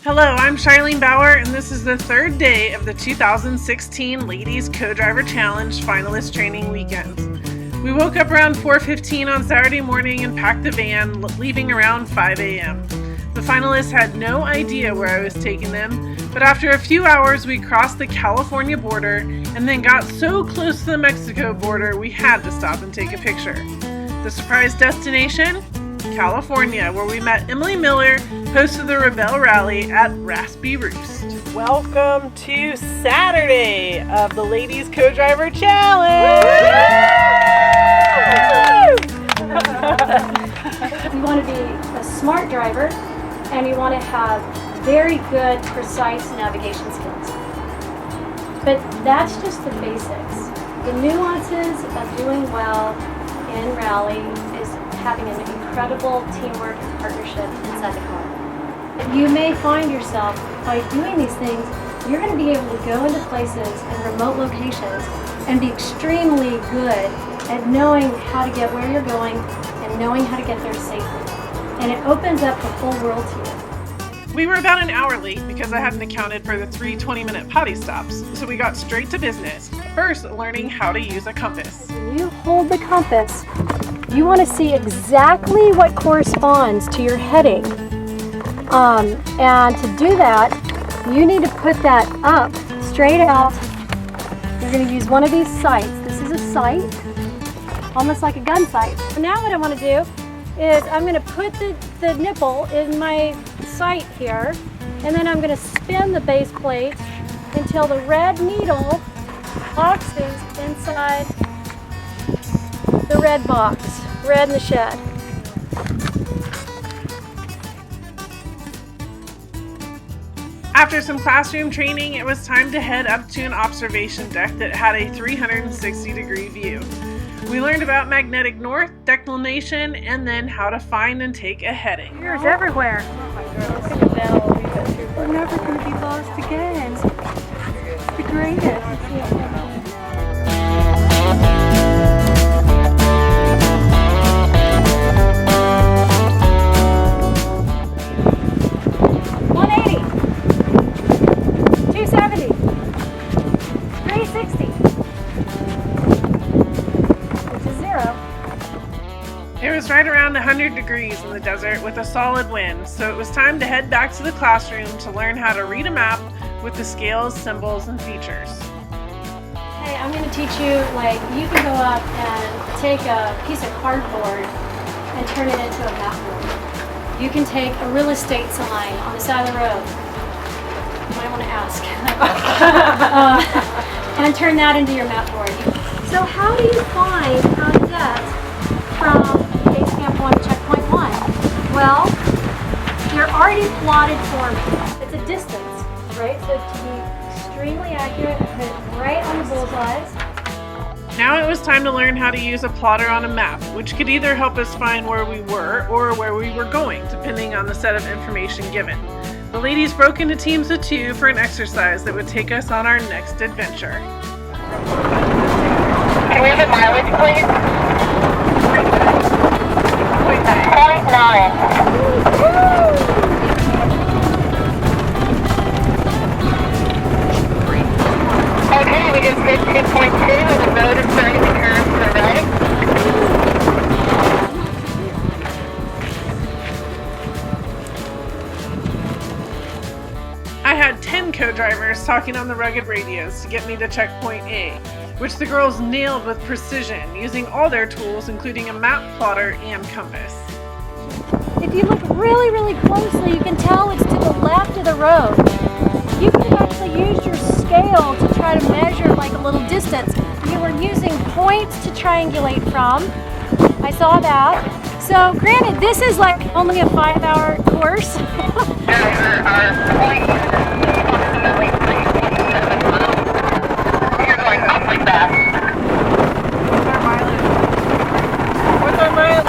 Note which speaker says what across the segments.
Speaker 1: Hello, I'm Charlene Bauer, and this is the third day of the 2016 Ladies Co-Driver Challenge finalist training weekend. We woke up around 4:15 on Saturday morning and packed the van, leaving around 5 a.m. The finalists had no idea where I was taking them, but after a few hours we crossed the California border and then got so close to the Mexico border we had to stop and take a picture. The surprise destination? California, where we met Emily Miller, host of the Rebel Rally at Raspy Roost. Welcome to Saturday of the Ladies Co-Driver Challenge!
Speaker 2: You want to be a smart driver and you want to have very good, precise navigation skills. But that's just the basics. The nuances of doing well in rally is having an incredible teamwork and partnership inside the car. You may find yourself, by doing these things, you're going to be able to go into places and remote locations and be extremely good at knowing how to get where you're going and knowing how to get there safely. And it opens up the whole world to you.
Speaker 1: We were about an hour late because I hadn't accounted for the 3 20-minute potty stops, so we got straight to business. First, learning how to use a compass.
Speaker 2: When you hold the compass, you want to see exactly what corresponds to your heading. And to do that, you need to put that up, straight out. You're going to use one of these sights. This is a sight, almost like a gun sight. Now what I want to do is I'm going to put the nipple in my sight here, and then I'm going to spin the base plate until the red needle boxes inside the red box, red in the shed.
Speaker 1: After some classroom training, it was time to head up to an observation deck that had a 360-degree view. We learned about magnetic north, declination, and then how to find and take a heading.
Speaker 2: Ears everywhere.
Speaker 3: We're never going to be lost again. It's the greatest.
Speaker 2: 360. Which is 0.
Speaker 1: It was right around 100 degrees in the desert with a solid wind, so it was time to head back to the classroom to learn how to read a map with the scales, symbols, and features.
Speaker 2: Hey, I'm going to teach you, you can go up and take a piece of cardboard and turn it into a map board. You can take a real estate sign on the side of the road. You might want to ask. And turn that into your map board. So how do you find how to get from base camp 1 to checkpoint 1? Well, they're already plotted for me. It's a distance, right? So to be extremely accurate, put it right on the bullseyes.
Speaker 1: Now it was time to learn how to use a plotter on a map, which could either help us find where we were or where we were going, depending on the set of information given. The ladies broke into teams of 2 for an exercise that would take us on our next adventure.
Speaker 4: Can we have a mileage, please? 0.9. Okay, we just did 2.2 and the road is starting to curve to the right.
Speaker 1: I had 10 co-drivers talking on the rugged radios to get me to checkpoint A, which the girls nailed with precision, using all their tools, including a map, plotter, and compass.
Speaker 2: If you look really, really closely, you can tell it's to the left of the road. You could have actually used your scale to try to measure a little distance. You were using points to triangulate from. I saw that. So granted, this is only a 5-hour course.
Speaker 4: You're going awfully fast.
Speaker 1: What's our mileage?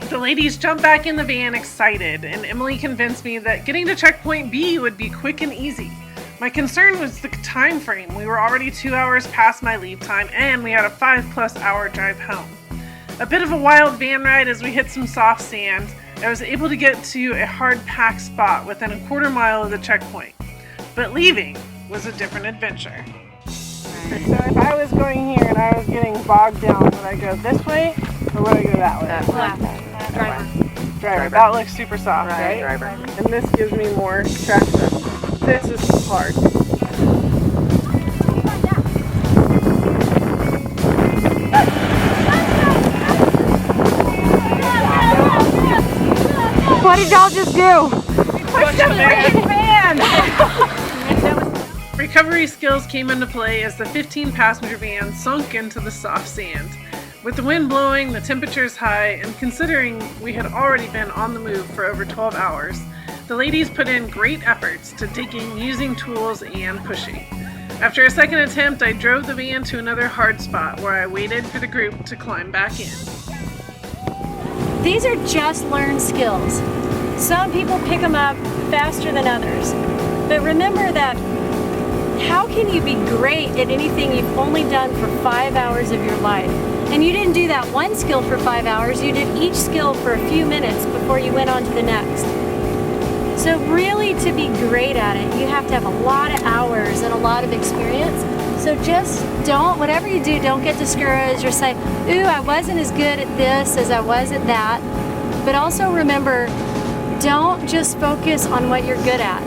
Speaker 1: The ladies jumped back in the van excited, and Emily convinced me that getting to checkpoint B would be quick and easy. My concern was the time frame. We were already 2 hours past my leave time, and we had a 5+ hour drive home. A bit of a wild van ride as we hit some soft sand. I was able to get to a hard packed spot within a quarter mile of the checkpoint. But leaving was a different adventure. So if I was going here and I was getting bogged down, would I go this way or would I go that way? Driver. That looks super soft, right?
Speaker 3: Driver.
Speaker 1: And this gives me more traction. This is hard.
Speaker 3: What did y'all just do?
Speaker 1: Recovery skills came into play as the 15-passenger van sunk into the soft sand. With the wind blowing, the temperatures high, and considering we had already been on the move for over 12 hours, the ladies put in great efforts to digging, using tools, and pushing. After a second attempt, I drove the van to another hard spot where I waited for the group to climb back in.
Speaker 2: These are just learned skills. Some people pick them up faster than others. But remember that how can you be great at anything you've only done for 5 hours of your life? And you didn't do that one skill for 5 hours, you did each skill for a few minutes before you went on to the next. So really, to be great at it, you have to have a lot of hours and a lot of experience. So just don't, whatever you do, don't get discouraged or say, ooh, I wasn't as good at this as I was at that. But also remember, don't just focus on what you're good at.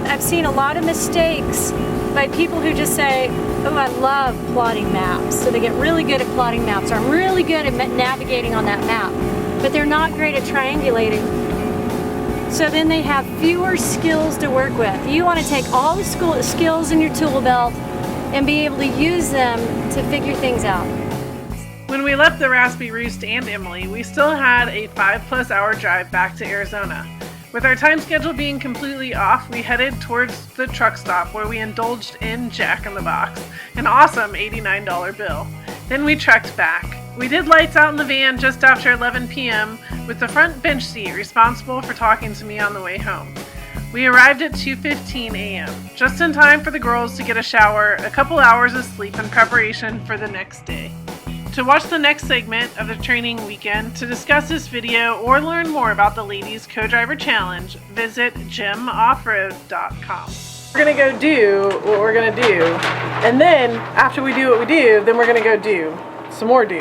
Speaker 2: I've seen a lot of mistakes by people who just say, oh, I love plotting maps. So they get really good at plotting maps, or I'm really good at navigating on that map. But they're not great at triangulating. So then they have fewer skills to work with. You want to take all the skills in your tool belt and be able to use them to figure things out.
Speaker 1: When we left the Raspy Roost and Emily, we still had a 5+ hour drive back to Arizona. With our time schedule being completely off, we headed towards the truck stop where we indulged in Jack in the Box, an awesome $89 bill. Then we trekked back. We did lights out in the van just after 11 p.m. with the front bench seat responsible for talking to me on the way home. We arrived at 2:15 a.m., just in time for the girls to get a shower, a couple hours of sleep in preparation for the next day. To watch the next segment of the training weekend, to discuss this video, or learn more about the Ladies Co-Driver Challenge, visit gymoffroad.com. We're going to go do what we're going to do, and then after we do what we do, then we're going to go do some more do.